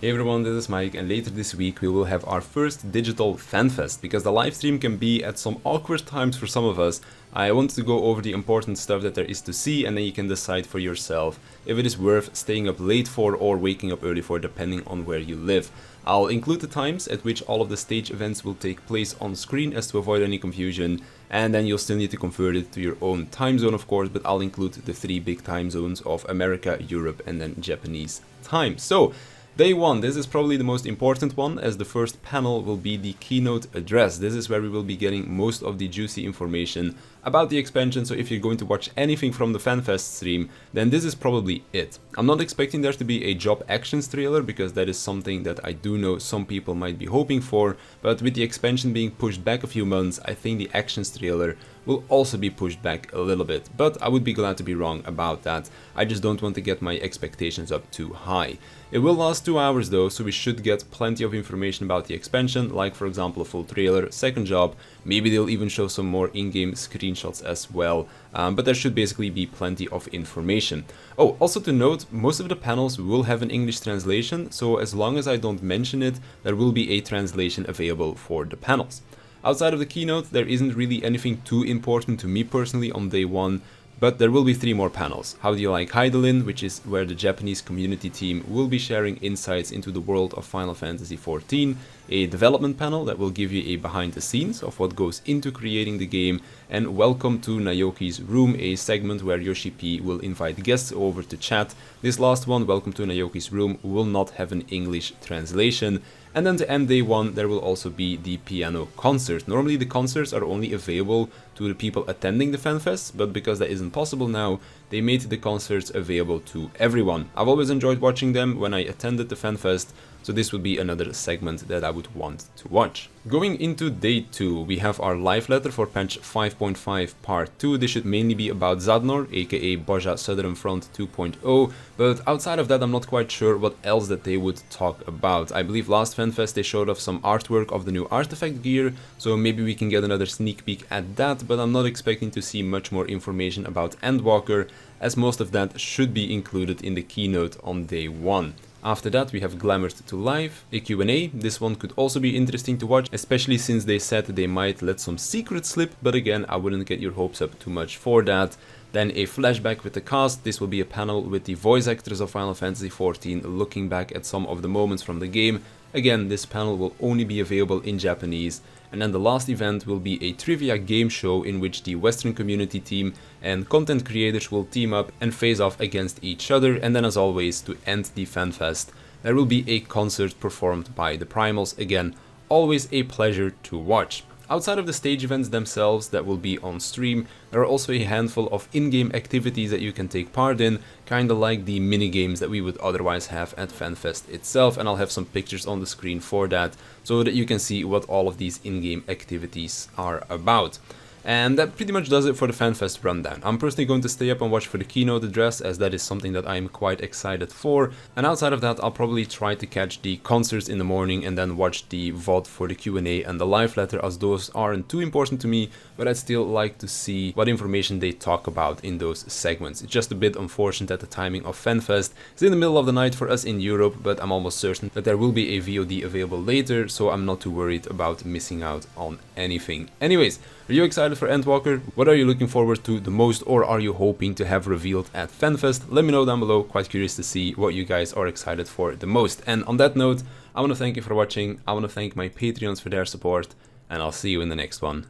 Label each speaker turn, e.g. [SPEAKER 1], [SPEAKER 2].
[SPEAKER 1] Hey everyone, this is Mike, and later this week we will have our first digital Fanfest. Because the live stream can be at some awkward times for some of us, I want to go over the important stuff that there is to see, and then you can decide for yourself if it is worth staying up late for or waking up early for, depending on where you live. I'll include the times at which all of the stage events will take place on screen as to avoid any confusion, and then you'll still need to convert it to your own time zone, of course, but I'll include the three big time zones of America, Europe, and then Japanese time. So, Day 1, this is probably the most important one, as the first panel will be the keynote address. This is where we will be getting most of the juicy information about the expansion, so if you're going to watch anything from the Fanfest stream, then this is probably it. I'm not expecting there to be a job actions trailer, because that is something that I do know some people might be hoping for, but with the expansion being pushed back a few months, I think the actions trailer will also be pushed back a little bit, but I would be glad to be wrong about that. I just don't want to get my expectations up too high. It will last 2 hours though, so we should get plenty of information about the expansion, like for example a full trailer, second job, maybe they'll even show some more in-game screenshots as well, but there should basically be plenty of information. Oh, also to note, most of the panels will have an English translation, so as long as I don't mention it, there will be a translation available for the panels. Outside of the keynote, there isn't really anything too important to me personally on day 1, but there will be 3 more panels. How do you like Heidelin, which is where the Japanese community team will be sharing insights into the world of Final Fantasy XIV, a development panel that will give you a behind the scenes of what goes into creating the game, and Welcome to Naoki's Room, a segment where Yoshi P will invite guests over to chat. This last one, Welcome to Naoki's Room, will not have an English translation. And then to end day 1, there will also be the piano concert. Normally the concerts are only available to the people attending the Fanfest, but because that isn't possible now, they made the concerts available to everyone. I've always enjoyed watching them when I attended the Fanfest, so this would be another segment that I would want to watch. Going into day 2, we have our live letter for patch 5.5 part 2. This should mainly be about Zadnor, aka Boja Southern Front 2.0, but outside of that I'm not quite sure what else that they would talk about. I believe last Fanfest they showed off some artwork of the new artifact gear, so maybe we can get another sneak peek at that, but I'm not expecting to see much more information about Endwalker, as most of that should be included in the keynote on day 1. After that we have Glamored to Live, a Q&A. This one could also be interesting to watch, especially since they said they might let some secrets slip, but again I wouldn't get your hopes up too much for that. Then a flashback with the cast. This will be a panel with the voice actors of Final Fantasy XIV looking back at some of the moments from the game. Again, this panel will only be available in Japanese. And then the last event will be a trivia game show in which the Western community team and content creators will team up and face off against each other. And then as always, to end the Fanfest, there will be a concert performed by the Primals. Again, always a pleasure to watch. Outside of the stage events themselves that will be on stream, there are also a handful of in-game activities that you can take part in, kinda like the mini-games that we would otherwise have at Fanfest itself, and I'll have some pictures on the screen for that, so that you can see what all of these in-game activities are about. And that pretty much does it for the Fanfest rundown. I'm personally going to stay up and watch for the keynote address, as that is something that I'm quite excited for. And outside of that, I'll probably try to catch the concerts in the morning and then watch the VOD for the Q&A and the live letter, as those aren't too important to me, but I'd still like to see what information they talk about in those segments. It's just a bit unfortunate that the timing of Fanfest is in the middle of the night for us in Europe, but I'm almost certain that there will be a VOD available later, so I'm not too worried about missing out on anything. Anyways, are you excited for Endwalker? What are you looking forward to the most, or are you hoping to have revealed at Fanfest? Let me know down below, quite curious to see what you guys are excited for the most. And on that note, I want to thank you for watching, I want to thank my Patreons for their support, and I'll see you in the next one.